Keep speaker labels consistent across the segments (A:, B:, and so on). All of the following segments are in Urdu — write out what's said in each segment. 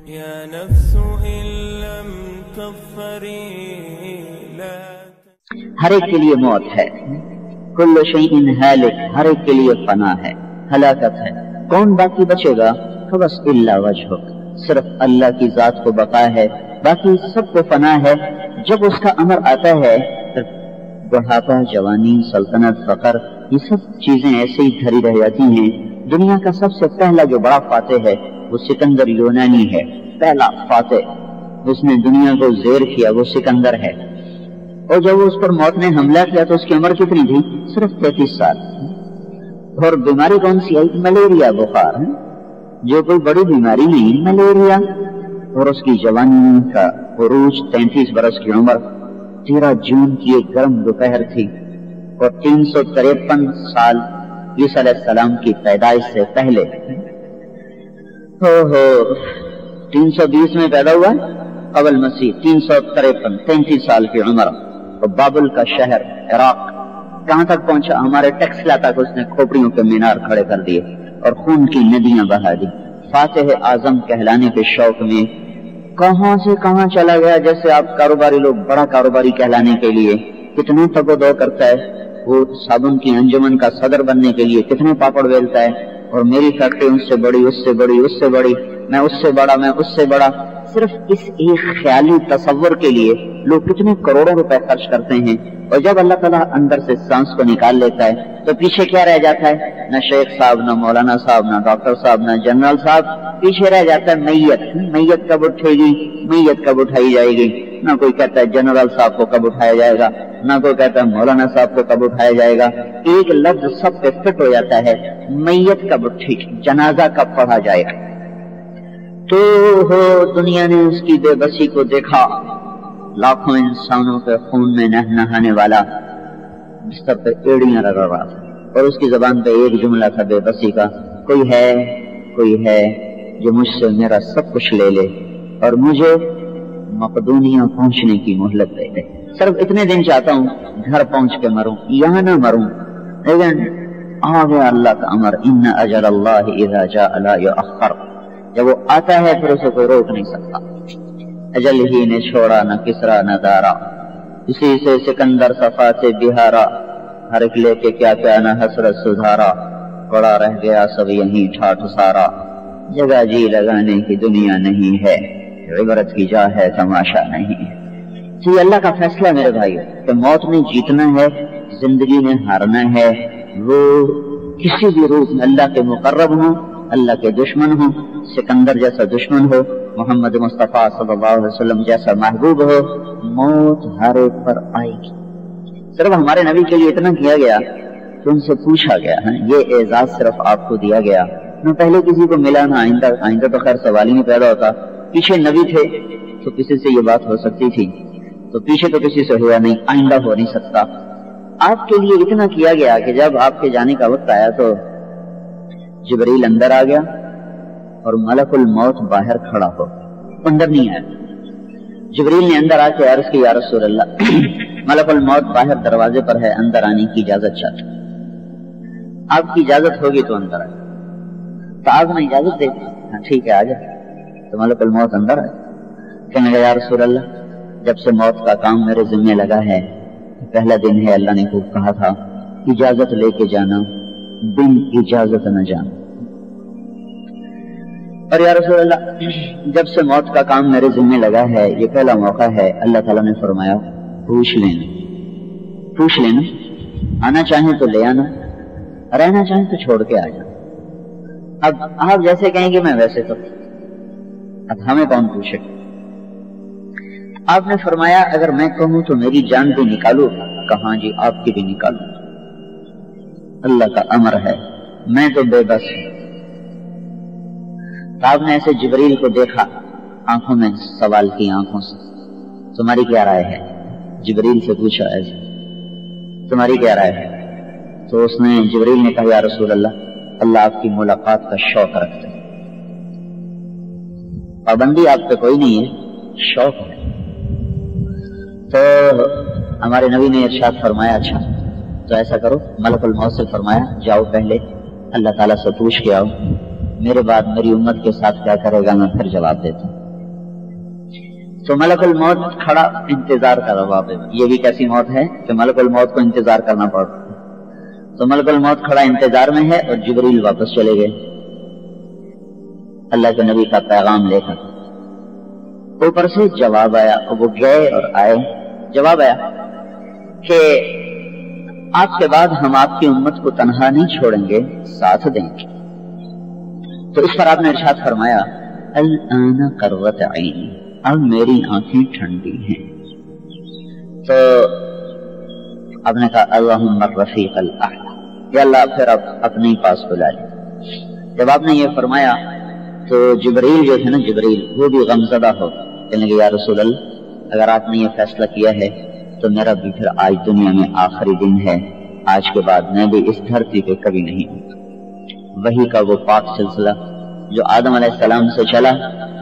A: يا نفس إن لم تظفري لا
B: ہر ایک کے لیے موت ہے، کل شیء ہالک، ہر ایک کے لیے فنا ہے، ہلاکت ہے۔ کون باقی بچے گا؟ فبس الا وجہک، صرف اللہ کی ذات کو بقا ہے، باقی سب کو فنا ہے۔ جب اس کا امر آتا ہے پھر بڑھاپا، جوانی، سلطنت، فقر، یہ سب چیزیں ایسے ہی دھری رہ جاتی ہیں۔ دنیا کا سب سے پہلا جو بڑا فاتح ہے وہ سکندر یونانی ہے، پہلا فاتح، اس نے دنیا کو زیر کیا، وہ سکندر ہے۔ اور جب اس پر موت نے حملہ کیا تو اس کی عمر کتنی تھی؟ صرف 33 سال۔ اور بیماری کون سی آئی؟ ملیریا، بخار، جو کوئی بڑی بیماری نہیں، ملیریا۔ اور اس کی جوانی کا عروج 33 برس کی عمر، 13 جون کی ایک گرم دوپہر تھی، اور 353 سال عیسیٰ علیہ السلام کی پیدائش سے پہلے۔ 320 میں پیدا ہوا قبل مسیح، 353، 33 سال کی عمر۔ اور بابل کا شہر عراق کہاں تک پہنچا؟ ہمارے ٹیکسلا تک اس نے کھوپڑیوں کے مینار کھڑے کر دیے اور خون کی ندیاں بہا دی۔ فاتح اعظم کہلانے کے شوق میں کہاں سے کہاں چلا گیا۔ جیسے آپ کاروباری لوگ بڑا کاروباری کہلانے کے لیے کتنے تگ و دو کرتا ہے، وہ صابن کی انجمن کا صدر بننے کے لیے کتنے پاپڑ بیلتا ہے، اور میری فیکٹری اس سے بڑی، اس سے بڑی، اس سے بڑی، میں اس سے بڑا، میں اس سے بڑا۔ صرف اس ایک خیالی تصور کے لیے لوگ کتنے کروڑوں روپے خرچ کرتے ہیں، اور جب اللہ تعالیٰ اندر سے سانس کو نکال لیتا ہے تو پیچھے کیا رہ جاتا ہے؟ نہ شیخ صاحب، نہ مولانا صاحب، نہ ڈاکٹر صاحب، نہ جنرل صاحب، پیچھے رہ جاتا ہے میت۔ میت کب اٹھے گی؟ میت کب اٹھائی جائے گی؟ نہ کوئی کہتا ہے جنرل صاحب کو کب اٹھایا جائے گا، نہ کوئی کہتا ہے مولانا صاحب کو کب اٹھایا جائے گا۔ ایک لفظ سب پہ فٹ ہو جاتا ہے، میت کب اٹھے گی، جنازہ کب پڑھا جائے گا۔ تو ہو دنیا نے اس کی بے بسی کو دیکھا، لاکھوں انسانوں کے خون میں نہانے والا بستر پہ ایڑیاں رگڑ رہا تھا، اور اس کی زبان پہ ایک جملہ تھا بے بسی کا، کوئی ہے جو مجھ سے میرا سب کچھ لے لے اور مجھے مقدونیہ پہنچنے کی مہلت دے دے۔ صرف اتنے دن چاہتا ہوں گھر پہنچ کے مروں یا نہ مروں۔ لیکن آ گیا اللہ کا امر، ان اجل اللہ اذا جاء لا یؤخر، جب وہ آتا ہے پھر اسے کوئی روک نہیں سکتا۔ اجل ہی نے چھوڑا نہ کسرا نہ دارا، اسی سے سکندر صفا سے بہارا، ہر ایک لے کے کیا کیا نہ حسرت سدھارا، پڑا رہ گیا سب یہیں ٹھاٹھ سارا، جگہ جی لگانے کی دنیا نہیں ہے، عبرت کی جا ہے تماشا نہیں ہے۔ یہ اللہ کا فیصلہ میرے بھائی کہ موت نے جیتنا ہے، زندگی نے ہارنا ہے۔ وہ کسی بھی روپ میں اللہ کے مقرب ہوں، اللہ کے دشمن ہوں، سکندر جیسا دشمن ہو، محمد مصطفیٰ صلی اللہ علیہ وسلم جیسا محبوب ہو، موت ہر ایک پر آئے گی۔ صرف ہمارے نبی کے لیے اتنا کیا گیا کہ ان سے پوچھا گیا، یہ اعزاز صرف آپ کو دیا گیا، نہ پہلے کسی کو ملا نہ آئندہ تو خیر سوال ہی نہیں پیدا ہوتا۔ پیچھے نبی تھے تو کسی سے یہ بات ہو سکتی تھی، تو پیچھے تو کسی سے ہوا نہیں، آئندہ ہو نہیں سکتا۔ آپ کے لیے اتنا کیا گیا کہ جب آپ کے جانے کا وقت آیا تو جبریل اندر آ گیا اور ملک الموت باہر کھڑا ہو، اندر نہیں آیا۔ جبریل نے اندر آ کے عرض کی، یا رسول اللہ ملک الموت باہر دروازے پر ہے، اندر آنے کی اجازت چاہتا، آپ کی اجازت ہوگی تو اندر آئے۔ تو آپ نے اجازت دے دی، ہاں ٹھیک ہے آ جائے۔ تو ملک الموت اندر آئے، کہنے لگا یا رسول اللہ جب سے موت کا کام میرے ذمہ لگا ہے، پہلا دن ہے، اللہ نے خوب کہا تھا اجازت لے کے جانا، بن اجازت نہ جانا۔ اور یا رسول اللہ جب سے موت کا کام میرے ذمہ لگا ہے، یہ پہلا موقع ہے، اللہ تعالیٰ نے فرمایا پوچھ لینا، آنا چاہیں تو لے آنا، رہنا چاہیں تو چھوڑ کے آ جانا۔ اب آپ جیسے کہیں گے میں ویسے تو، اب ہمیں کون پوچھے؟ آپ نے فرمایا اگر میں کہوں تو میری جان بھی نکالو، کہاں جی آپ کی بھی نکالو، اللہ کا امر ہے، میں تو بے بس ہوں۔ تو آپ نے ایسے جبریل کو دیکھا، آنکھوں میں سوال کی، آنکھوں سے تمہاری کیا رائے ہے؟ جبریل سے پوچھا ایسے تمہاری کیا رائے ہے؟ تو اس نے جبریل نے کہا یا رسول اللہ آپ کی ملاقات کا شوق رکھتے ہیں، پابندی آپ پہ کوئی نہیں ہے، شوق ہے۔ تو ہمارے نبی نے ارشاد فرمایا اچھا تو ایسا کرو، ملک الموت سے فرمایا جاؤ پہلے اللہ تعالیٰ سے پوچھ کے آؤ، میرے بعد میری امت کے ساتھ کیا کرے گا میں پھر جواب دیتا ہوں۔ تو ملک الموت کھڑا انتظار کر رہا ہے. یہ بھی کیسی موت ہے کہ ملک الموت کو انتظار کرنا پڑتا. تو ملک الموت کھڑا انتظار میں ہے اور جبریل واپس چلے گئے اللہ کے نبی کا پیغام لے کر. اوپر سے جواب آیا اور وہ گئے اور آئے. جواب آیا کہ آپ کے بعد ہم آپ کی امت کو تنہا نہیں چھوڑیں گے، ساتھ دیں گے. تو اس پر آپ نے ارشاد فرمایا الآن قرۃ عینی، اب میری آنکھیں ٹھنڈی ہیں. تو آپ نے کہا اللہم الرفیق الاعلی، یا اللہ پھر اب اپنے پاس بلا لیں. جب آپ نے یہ فرمایا تو جبریل جو تھے نا، جبریل وہ بھی غمزدہ ہو، کہنے لگے یا رسول اللہ اگر آپ نے یہ فیصلہ کیا ہے تو میرا بھی پھر آج دنیا میں آخری دن ہے، آج کے بعد میں بھی اس دھرتی پہ کبھی نہیں ہوں. وحی کا وہ پاک سلسلہ جو آدم علیہ السلام سے چلا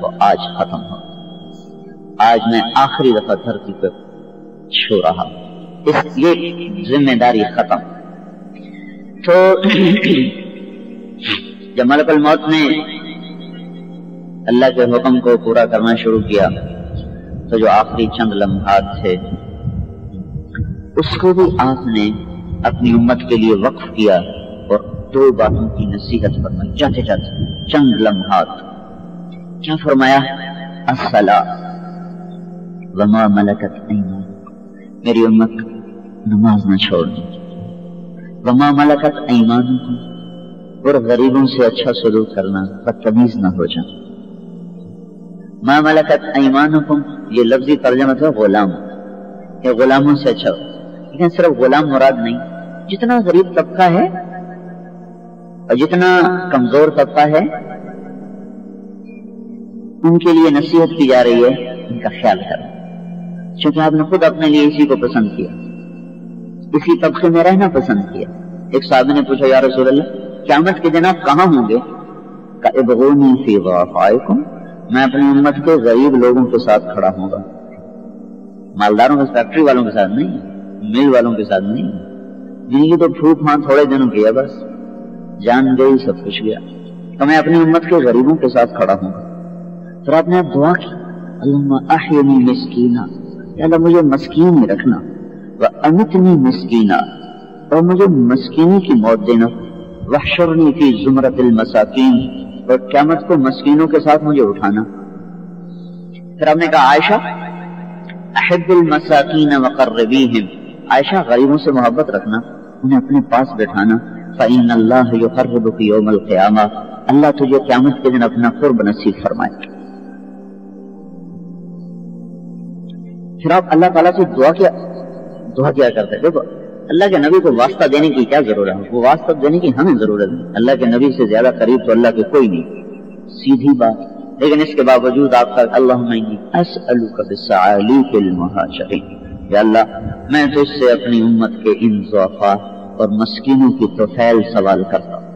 B: وہ آج ختم ہو. آج میں آخری دفعہ دھرتی پہ چھو رہا، اس یہ ذمہ داری ختم. تو جب ملک الموت نے اللہ کے حکم کو پورا کرنا شروع کیا تو جو آخری چند لمحات تھے اس کو بھی آپ نے اپنی امت کے لیے وقف کیا اور 2 باتوں کی نصیحت فرمائی. جاتے جاتے چند لمحات کیا فرمایا؟ الصلاۃ وما ملکت ایمانکم، میری امت نماز نہ چھوڑنا. وما ملکت ایمانکم، اور غریبوں سے اچھا سلوک کرنا، بدتمیز نہ ہو جانا. ما ملکت ایمانکم یہ لفظی ترجمہ ہے غلام، یہ غلاموں سے اچھا. لیکن صرف غلام مراد نہیں، جتنا غریب طبقہ ہے اور جتنا کمزور طبقہ ہے ان کے لیے نصیحت کی جا رہی ہے، ان کا خیال کرو. چونکہ آپ نے خود اپنے لیے اسی کو پسند کیا، اسی طبقے میں رہنا پسند کیا. ایک صحابی نے پوچھا یا رسول اللہ قیامت کے دن آپ کہاں ہوں گے؟ کہ ابغونی فی ضعفائکم، میں اپنی امت کے غریب لوگوں کے ساتھ کھڑا ہوں گا. مالداروں کے فیکٹری والوں کے ساتھ نہیں، مل والوں کے ساتھ نہیں، جن کی تو پھوک ہاں تھوڑے دنوں کی ہے، بس جان گئی سب کچھ گیا. تو میں اپنی امت کے غریبوں کے ساتھ کھڑا ہوں گا. پھر آپ نے دعا کی اللہم احینی مسکینا، یا اللہ مجھے مسکین میں رکھنا، وامتنی مسکینا، اور مجھے مسکینی کی موت دینا، واحشرنی فی زمرۃ المساکین، اور قیامت کو مسکینوں کے ساتھ مجھے اٹھانا. پھر آپ نے کہا عائشہ احب المساکین وقربیہم، عائشہ غریبوں سے محبت رکھنا، انہیں اپنے پاس بٹھانا. فإن اللہ یقربک یوم القیامہ، اللہ تجھے قیامت کے دن اپنا قرب نصیب فرمائے. پھر آپ اللہ تعالیٰ سے دعا کیا کرتے. دیکھو اللہ کے نبی کو واسطہ دینے کی کیا ضرورت ہے، وہ واسطہ دینے کی ہمیں ضرورت ہے. اللہ کے نبی سے زیادہ قریب تو اللہ کے کوئی نہیں، سیدھی بات. لیکن اس کے باوجود آپ کا اللہم انی اسألک بالثعالب المہاجرین، یا اللہ میں تجھ سے اپنی امت کے ان ضعفاء اور مسکینوں کی طفیل سوال کرتا ہوں.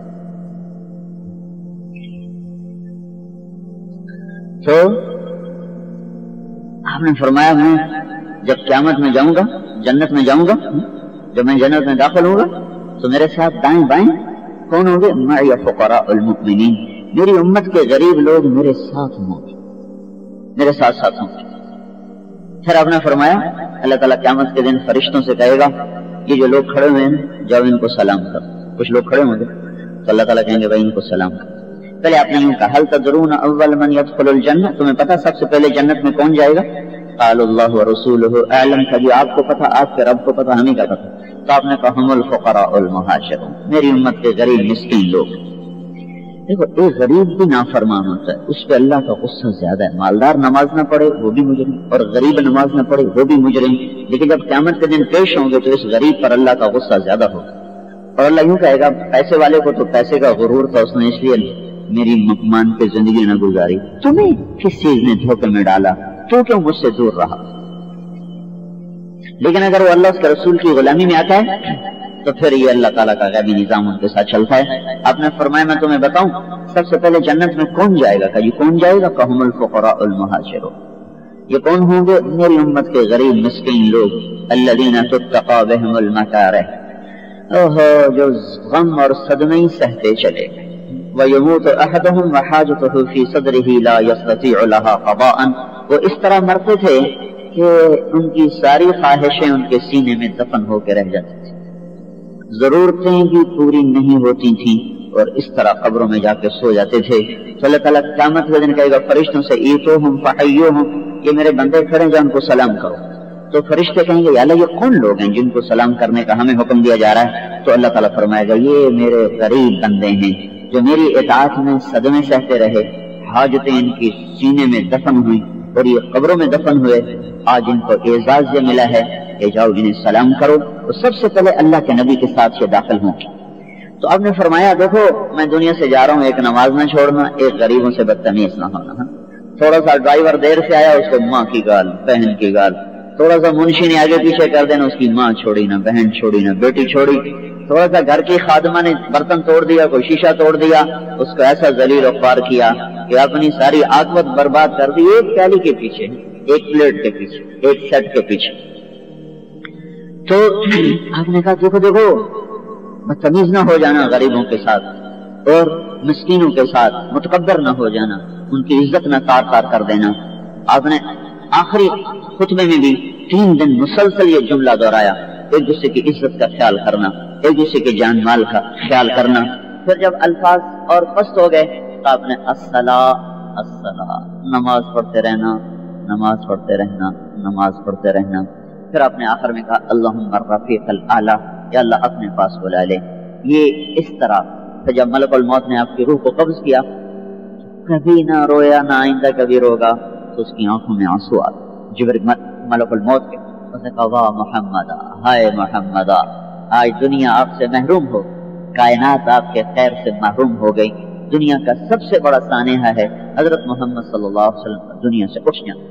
B: تو آپ نے فرمایا میں جب قیامت میں جاؤں گا، جنت میں جاؤں گا، جب میں جنت میں داخل ہوں گا تو میرے ساتھ دائیں بائیں کون ہوں گے؟ معی فقراء المؤمنین، میری امت کے غریب لوگ میرے ساتھ ہوں گے، میرے ساتھ ساتھ ہوں گے. پھر آپ نے فرمایا اللہ تعالیٰ قیامت کے دن فرشتوں سے کہے گا یہ جو لوگ کھڑے ہوئے ہیں جاؤ ان کو سلام کرو. کچھ لوگ کھڑے ہوں گے تو اللہ تعالیٰ کہیں گے بھائی ان کو سلام کرو. پہلے آپ نے یوں کہا هل تدرون اول من يدخل الجنہ، تمہیں پتا سب سے پہلے جنت میں کون جائے گا؟ قال اللہ ورسولہ اعلم، کبھی آپ کو پتا، آپ کے رب کو پتا، ہمیں کیا پتا. تو آپ نے کہا ہم الفقراء المہاجرون، میری امت کے غریب مسکین لوگ. دیکھو ایک غریب بھی نافرمان ہوتا ہے، اس پہ اللہ کا غصہ زیادہ ہے. مالدار نماز نہ پڑھے وہ بھی مجرم، اور غریب نماز نہ پڑھے وہ بھی مجرم. لیکن جب قیامت کے دن پیش ہوں گے تو اس غریب پر اللہ کا غصہ زیادہ ہوگا. اور اللہ یوں کہے گا پیسے والے کو تو پیسے کا غرور تھا، اس نے اس لیے میری مان کے زندگی نہ گزاری، تمہیں کس چیز نے دھوکے میں ڈالا، تو کیوں مجھ سے دور رہا. لیکن اگر وہ اللہ اس کے رسول کی غلامی میں آتا ہے تو پھر یہ اللہ تعالیٰ کا غیبی نظام ان کے ساتھ چلتا ہے. آپ نے فرمایا میں تمہیں بتاؤں سب سے پہلے جنت میں کون جائے گا؟ کہ یہ کون جائے گا؟ کہ ہم الفقراء المہاجرون، یہ کون ہوں گے؟ میری امت کے غریب مسکین لوگ. الذین تتقی بہم المکارہ، جو غم اور صدمے سہتے چلے. وَيَمُوتُ أَحَدُهُمْ وَحَاجَتُهُ فِي صَدْرِهِ لَا يَسْتَطِيعُ لَهَا قَضَاءً، وہ اس طرح مرتے تھے کہ ان کی ساری خواہشیں ان کے سینے میں دفن ہو کے رہ جاتی تھی، ضرورتیں بھی پوری نہیں ہوتی تھیں، اور اس طرح قبروں میں جا کے سو جاتے تھے۔ تو اللہ تعالیٰ قیامت کے دن کہے گا فرشتوں سے ایتوہم فحیوہم، یہ میرے بندے کھڑے جا ان کو سلام کرو۔ تو فرشتے کہیں گے یا اللہ یہ کون لوگ ہیں جن کو سلام کرنے کا ہمیں حکم دیا جا رہا ہے؟ تو اللہ تعالیٰ فرمائے گا یہ میرے غریب بندے ہیں جو میری اطاعت میں صدمے سہتے رہے، حاجتیں ان کی سینے میں دفن ہوئی اور یہ قبروں میں دفن ہوئے، آج ان کو اعزاز یہ ملا ہے کہ جاؤ انہیں سلام کرو۔ تو سب سے پہلے اللہ کے نبی کے ساتھ یہ داخل ہوں۔ تو آپ نے فرمایا دیکھو میں دنیا سے جا رہا ہوں، ایک نماز نہ چھوڑنا، ایک غریبوں سے بدتمیز نہ ہونا۔ تھوڑا سا ڈرائیور دیر سے آیا اس کو ماں کی گال، بہن کی گال، تھوڑا سا منشی نے آگے پیچھے کر دینا، اس کی ماں چھوڑی نہ، بہن چھوڑی نہ، بیٹی چھوڑی۔ تھوڑا سا گھر کی خادمہ نے برتن توڑ دیا، کوئی شیشہ توڑ دیا، اس کو ایسا ذلیل و خوار کیا کہ اپنی ساری عاقبت برباد کر دی ایک پیالی کے پیچھے، ایک پلیٹ کے پیچھے، ایک سیٹ کے پیچھے۔ تو آپ نے کہا دیکھو دیکھو بدتمیز نہ ہو جانا غریبوں کے ساتھ اور مسکینوں کے ساتھ، متکبر نہ ہو جانا، ان کی عزت نہ تار تار کر دینا۔ آپ نے آخری خطبے میں بھی 3 دن مسلسل یہ جملہ دہرایا، ایک دوسرے کی عزت کا خیال کرنا، ایک دوسرے کے جان مال کا خیال کرنا۔ پھر جب الفاظ اور پست ہو گئے تو آپ نے الصلاۃ الصلاۃ، نماز پڑھتے رہنا، نماز پڑھتے رہنا، نماز پڑھتے رہنا۔ پھر آپ نے آخر میں کہا اللہم الرفیق الاعلیٰ، یا اللہ اپنے پاس بلا لے۔ یہ اس طرح پھر جب ملک الموت نے آپ کی روح کو قبض کیا، کبھی نہ رویا نہ آئندہ کبھی روگا، تو اس کی آنکھوں میں آنسو آ جبریل ملک الموت کے، اس نے کہا واہ محمد، ہائے محمد، آج دنیا آپ سے محروم ہو، کائنات آپ کے خیر سے محروم ہو گئی، دنیا کا سب سے بڑا سانحہ ہے حضرت محمد صلی اللہ علیہ وسلم دنیا سے اٹھ جانا۔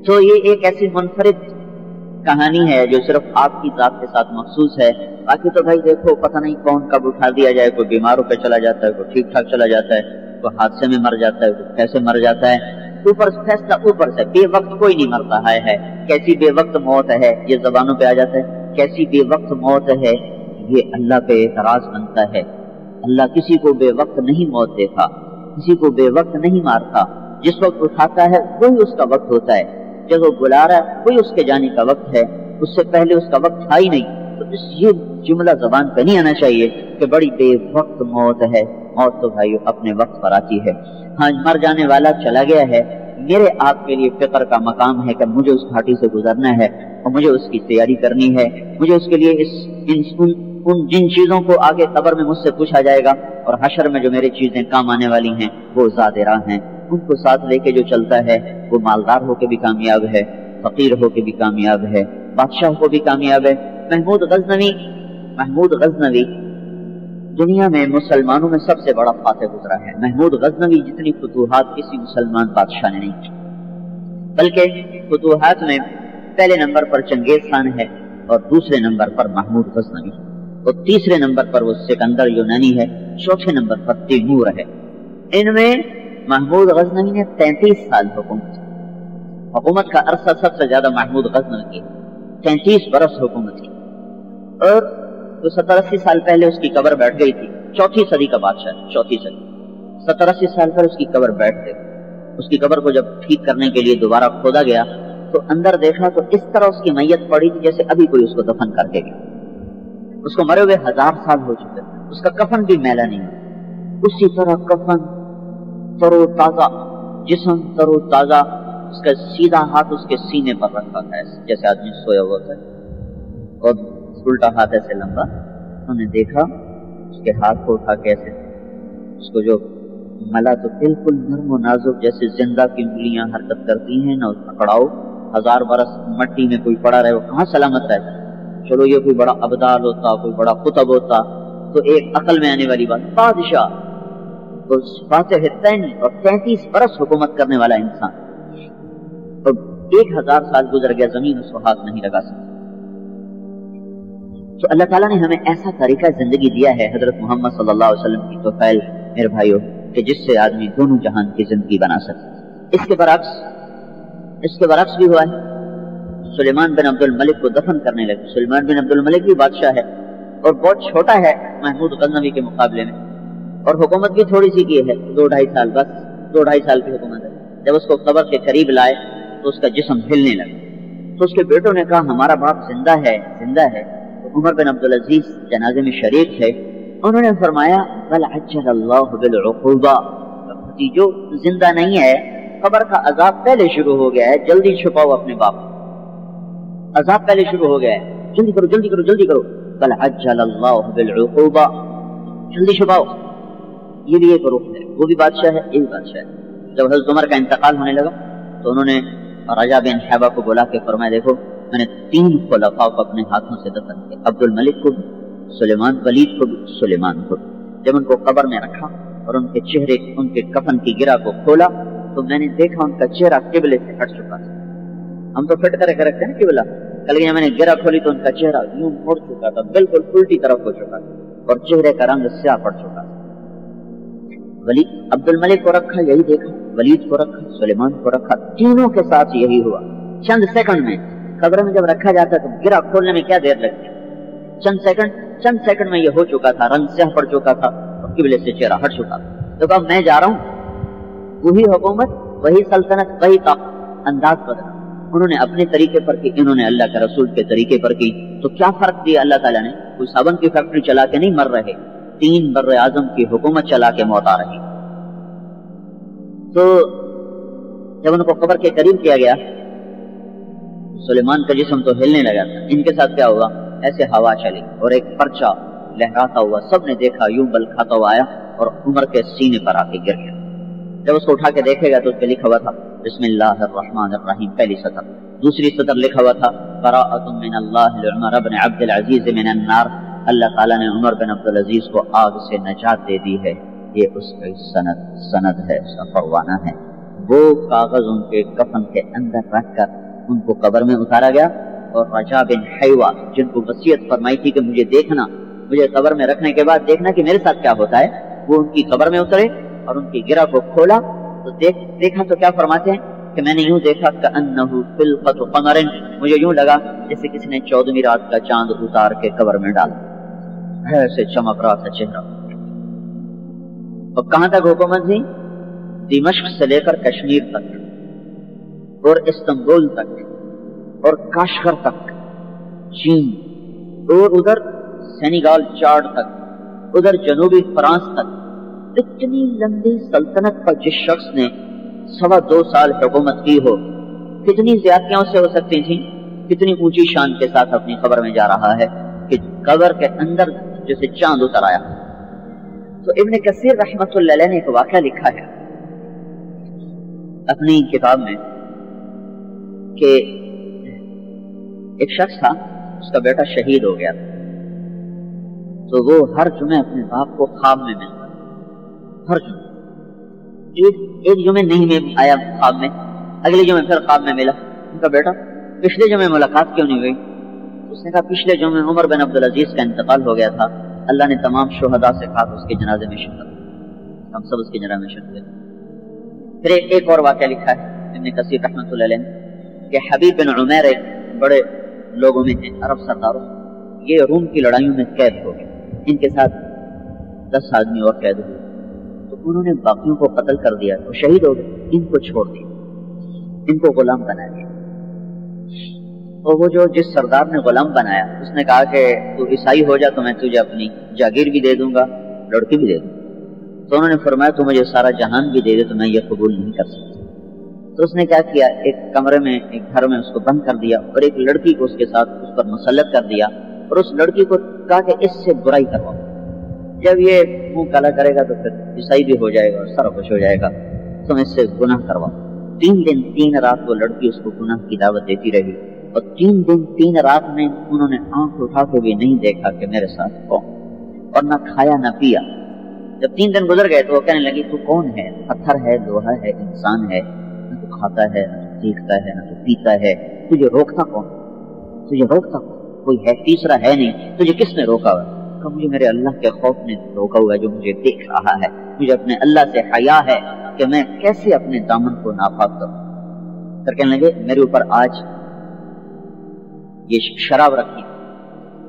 B: تو یہ ایک ایسی منفرد کہانی ہے جو صرف آپ کی ذات کے ساتھ مخصوص ہے، باقی تو بھائی دیکھو پتہ نہیں کون کب اٹھا دیا جائے، کوئی بیمار ہو کے چلا جاتا ہے، کوئی ٹھیک ٹھاک چلا جاتا ہے، کوئی حادثے میں مر جاتا ہے، کوئی کیسے مر جاتا ہے، اوپر فیصلہ اوپر سے، بے وقت کوئی نہیں مرتا ہے کیسی بے وقت موت ہے، یہ زبانوں پہ آ جاتا ہے، کیسی بے وقت موت ہے، یہ اللہ پہ اعتراض بنتا ہے۔ اللہ کسی کو بے وقت نہیں موت دیتا، کسی کو بے وقت نہیں مارتا، جس وقت اٹھاتا ہے وہی اس کا وقت ہوتا ہے، جب وہ بلا رہا ہے وہی اس کے جانے کا وقت ہے، اس سے پہلے اس کا وقت تھا ہی نہیں۔ تو یہ جملہ زبان پہ نہیں آنا چاہیے کہ بڑی بے وقت موت ہے، موت تو بھائی اپنے وقت پر آتی ہے۔ ہاں مر جانے والا چلا گیا ہے، میرے آپ کے لیے فکر کا مقام ہے کہ مجھے اس گھاٹی سے گزرنا ہے اور مجھے اس کی تیاری کرنی ہے، مجھے اس کے لیے ان جن چیزوں کو آگے قبر میں مجھ سے پوچھا جائے گا اور حشر میں جو میری چیزیں کام آنے والی ہیں وہ زاد راہ ہیں، ان کو ساتھ لے کے جو چلتا ہے وہ مالدار ہو کے بھی کامیاب ہے، فقیر ہو کے بھی کامیاب ہے، بادشاہ کو بھی کامیاب ہے۔ محمود غزنوی دنیا میں مسلمانوں میں سب سے بڑا فاتح گزرا ہے۔ محمود غزنوی جتنی فتوحات کسی مسلمان بادشاہ نے نہیں کی، بلکہ فتوحات میں پہلے نمبر پر چنگیز خان ہے اور دوسرے نمبر پر محمود غزنوی، اور تیسرے نمبر پر وہ سکندر یونانی ہے، چوتھے نمبر پر تیمور ہے۔ ان میں محمود غزنوی نے 33 سال حکومت کا عرصہ سب سے زیادہ محمود غزنوی کی 33 برس حکومت کی، اور 70-80 سال پہلے اس کی قبر بیٹھ گئی تھی، 4 صدی کا بادشاہ، 4 صدی، 70-80 سال پہلے اس کی قبر بیٹھ گئی۔ اس کی قبر کو جب ٹھیک کرنے کے لیے دوبارہ کھودا گیا تو اندر دیکھا تو اس طرح اس کی میت پڑی تھی جیسے ابھی کوئی اس کو دفن کر کے گیا، اس کو مرے ہوئے 1000 سال ہو چکے، اس کا کفن بھی میلا نہیں، اسی طرح کفن ترو تازہ، جسم ترو تازہ، اس کا سیدھا ہاتھ اس کے سینے پر رکھا ہے جیسے آدمی سویا ہوا ہے، اور الٹا ہاتھ ایسے لمبا۔ انہوں نے دیکھا اس کے ہاتھ کو اٹھا کے ایسے اس کو جو ملا تو بالکل نرم و نازک جیسے زندہ کی انگلیاں حرکت کرتی ہیں، نہ اس میں پڑاؤ 1000 برس مٹی میں کوئی پڑا رہے وہ کہاں سلامت رہتا۔ چلو یہ کوئی بڑا ابدال ہوتا، کوئی بڑا قطب ہوتا تو ایک عقل میں آنے والی بات، بادشاہ اور فاتح تین اور 33 برس حکومت کرنے والا انسان، اور 1000 سال گزر گیا زمین اس کو ہاتھ نہیں لگا سکتا۔ تو اللہ تعالیٰ نے ہمیں ایسا طریقہ زندگی دیا ہے حضرت محمد صلی اللہ علیہ وسلم کی توفیل میرے بھائیوں کہ جس سے آدمی دونوں جہان کی زندگی بنا سکے۔ اس کے برعکس بھی ہوا ہے، سلیمان بن عبد الملک کو دفن کرنے لگے۔ سلیمان بن عبد الملک بھی بادشاہ ہے اور بہت چھوٹا ہے محمود غزنوی کے مقابلے میں، اور حکومت بھی تھوڑی سی کی ہے، 2-2.5 سال، بس 2-2.5 سال کی حکومت ہے، جب اس کو قبر کے قریب لائے تو اس کا جسم ہلنے لگا. تو اس کے بیٹوں نے کہا ہمارا باپ زندہ ہے زندہ ہے. تو عمر بن عبدالعزیز جنازے میں شریک تھے. انہوں نے فرمایا بل عجل اللہ بالعقوبہ، جو زندہ نہیں ہے، قبر کا عذاب پہلے شروع ہو گیا ہے، جلدی چھپاؤ اپنے باپ، عذاب پہلے شروع ہو گیا ہے، جلدی کرو جلدی کرو جلدی کرو. بل عجل اللہ بالعقوبہ، جلدی چھپاؤ. یہ بھی ایک رخ ہے، وہ بھی بادشاہ ہے، یہ بھی بادشاہ ہے. جب حضرت عمر کا انتقال ہونے لگا تو انہوں نے رجا بن حیبہ کو بلا کے فرمایا دیکھو میں نے 3 خلفاء کو اپنے ہاتھوں سے دفن کیا، عبد الملک کو بھی، سلیمان، ولید کو بھی، سلیمان کو بھی. جب ان کو قبر میں رکھا اور ان کے چہرے، ان کے کفن کی گرہ کو کھولا تو میں نے دیکھا ان کا چہرہ قبلے سے ہٹ چکا تھا. ہم تو فٹ کر کے رکھتے ہیں نا قبلہ، کل میں نے گرہ کھولی تو ان کا چہرہ یوں مڑ چکا تھا، بالکل الٹی طرف ہو چکا تھا اور چہرے کا رنگ سیاہ پڑ چکا تھا. ولید، عبد الملک کو رکھا یہی دیکھا، ولید کو رکھا، سلیمان کو رکھا، تینوں کے ساتھ یہی ہوا. چند سیکنڈ میں قبر میں جب رکھا جاتا تو گرہ کھولنے میں کیا دیر لگتی، چند سیکنڈ میں یہ ہو چکا تھا، رنگ سیاہ پڑ چکا تھا اور قبلے سے چہرہ ہٹ چکا تھا. تو کہا میں جا رہا ہوں، وہی حکومت، وہی سلطنت، وہی انداز بدلا. انہوں نے اپنے طریقے پر کی، انہوں نے اللہ کے رسول کے طریقے پر کی. تو کیا فرق دیا اللہ تعالیٰ نے؟ کوئی صابن کی فیکٹری چلا کے نہیں مر رہے، 3 بر اعظم کی حکومت چلا کے موت آ رہی. تو جب ان کو قبر کے قریب کیا گیا سلیمان کا جسم تو ہلنے لگا تھا. ان کے ساتھ کیا ہوا؟ ایسے ہوا چلی اور ایک پرچہ لہراتا ہوا، سب نے دیکھا، یوں بل کھاتا ہوا آیا اور عمر کے سینے پر آ کے گر گیا. جب اس کو اٹھا کے دیکھے گا تو اس پہ لکھا ہوا تھا بسم اللہ الرحمن الرحیم، پہلی سطر. دوسری سطر لکھا ہوا تھا براءۃ من اللہ لعمر بن عبد العزیز من النار، اللہ تعالیٰ نے عمر بن عبد العزیز کو آگ سے نجات دے دی ہے. یہ اس کی سند ہے، اس کا پروانہ ہے. وہ کاغذ ان کے کفن کے اندر رکھ کر ان کو قبر میں اتارا گیا اور رجا بن حیوہ جن کو وصیت فرمائی تھی کہ مجھے دیکھنا، مجھے قبر میں رکھنے کے بعد دیکھنا کہ میرے ساتھ کیا ہوتا ہے، وہ ان کی قبر میں اترے اور ان کی گرہ کو کھولا تو دیکھا تو کیا فرماتے ہیں کہ میں نے یوں دیکھا کأنہ فلقۃ قمر، مجھے یوں لگا جیسے کسی نے 14ویں رات کا چاند اتار کے قبر میں ڈالا، ایسے چمک رہا تھا چہرہ. اور کہاں تک حکومت تھی؟ دمشق سے لے کر کشمیر تک اور استنبول تک اور کاشغر تک، چین، اور ادھر سینیگال چاڈ تک، ادھر جنوبی فرانس تک. اتنی لمبی سلطنت پر جس شخص نے 2.25 سال حکومت کی ہو، کتنی زیادتیاں اس سے ہو سکتی تھیں. کتنی اونچی شان کے ساتھ اپنی قبر میں جا رہا ہے کہ قبر کے اندر جیسے چاند اتر آیا. تو ابن کثیر رحمت اللہ علیہ نے ایک واقعہ لکھا ہے اپنی کتاب میں کہ ایک شخص تھا، اس کا بیٹا شہید ہو گیا، تو وہ ہر جمعے اپنے باپ کو خواب میں ملتا، ہر جمعے. ایک جمعے نہیں میں آیا خواب میں، اگلے جمعے پھر خواب میں ملا. ان کا بیٹا پچھلے جمعے ملاقات کیوں نہیں ہوئی؟ اس نے کہا پچھلے جمعے عمر بن عبدالعزیز کا انتقال ہو گیا تھا، اللہ نے تمام شہداء سے کہا اس کے جنازے میں شرکت، ہم سب اس کے جنازے میں شرکت. پھر ایک اور واقعہ لکھا ہے ابن کثیر رحمۃ اللہ علیہ کہ حبیب بن عمیر ایک بڑے لوگوں میں تھے، عرب سرداروں، یہ روم کی لڑائیوں میں قید ہو گئے، ان کے ساتھ 10 آدمی اور قید ہوئے. تو انہوں نے باقیوں کو قتل کر دیا، وہ شہید ہو گئے، ان کو چھوڑ دیا، ان کو غلام بنا دیا. اور وہ جو جس سردار نے غلام بنایا اس نے کہا کہ تو عیسائی ہو جا تو میں تجھے اپنی جاگیر بھی دے دوں گا، لڑکی بھی دے دوں گا. تو انہوں نے فرمایا تو مجھے سارا جہان بھی دے دے تو میں یہ قبول نہیں کر سکتا. تو اس نے کیا کیا، ایک کمرے میں، ایک گھر میں اس کو بند کر دیا اور ایک لڑکی کو اس کے ساتھ اس پر مسلط کر دیا اور اس لڑکی کو کہا کہ اس سے برائی کرواؤ، جب یہ منہ کالا کرے گا تو پھر عیسائی بھی ہو جائے گا اور سارا کچھ ہو جائے گا، تم اس سے گناہ کرواؤ. 3 دن 3 رات وہ لڑکی اس کو گناہ کی دعوت دیتی رہی اور 3 دن 3 رات میں انہوں نے آنکھ اٹھا کے بھی نہیں دیکھا کہ میرے ساتھ کون، اور نہ کھایا نہ پیا. جب 3 دن گزر گئے تو وہ کہنے لگی تو کون ہے؟ پتھر ہے، لوہا ہے، انسان ہے، نہ تو کھاتا ہے، نہ تو دیکھتا ہے، نہ تو پیتا ہے، تجھے روکتا کون؟ تجھے روکتا کوئی ہے؟ تیسرا ہے نہیں، تجھے کس نے روکا ہوا؟ کہ مجھے میرے اللہ کے خوف نے روکا ہوا ہے جو مجھے دیکھ رہا ہے، مجھے اپنے اللہ سے حیا ہے کہ میں کیسے اپنے دامن کو ناپاک کروں. پھر کہنے لگے میرے اوپر آج یہ شراب رکھی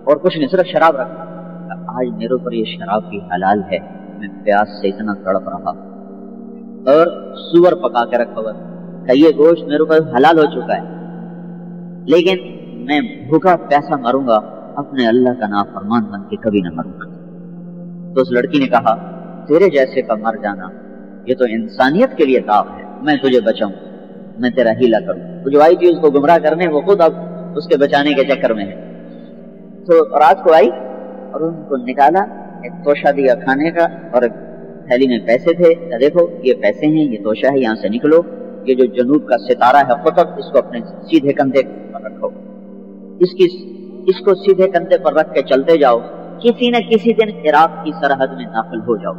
B: اور کچھ نہیں، صرف شراب رکھا، آج میرے اوپر یہ شراب کی حلال ہے، میں پیاس سے اتنا تڑپ رہا اور سور پکا کے رکھا ہوا کہ یہ گوشت میرے اوپر حلال ہو چکا ہے، لیکن میں بھوکا پیاسا مروں گا، اپنے اللہ کا نافرمان بن کے کبھی نہ مروں گا۔ تو اس لڑکی نے کہا تیرے جیسے کا مر جانا یہ تو انسانیت کے لیے داغ ہے، میں تجھے بچاؤں، میں تیرا ہیلا کروں۔ وہ جو آئی تھی اس کو گمراہ کرنے، وہ خود اب اس کے بچانے کے چکر میں ہے۔ تو رات کو آئی اور ان کو نکالا، ایک توشہ دیا کھانے کا اور ایک تھیلی میں پیسے تھے، دیکھو یہ پیسے ہیں، یہ توشہ ہے، یہاں سے نکلو، یہ جو جنوب کا ستارہ ہے قطب، اس کو اپنے سیدھے کندھے پر رکھو، اس کو سیدھے کندھے پر رکھ کے چلتے جاؤ، کسی نہ کسی دن عراق کی سرحد میں داخل ہو جاؤ۔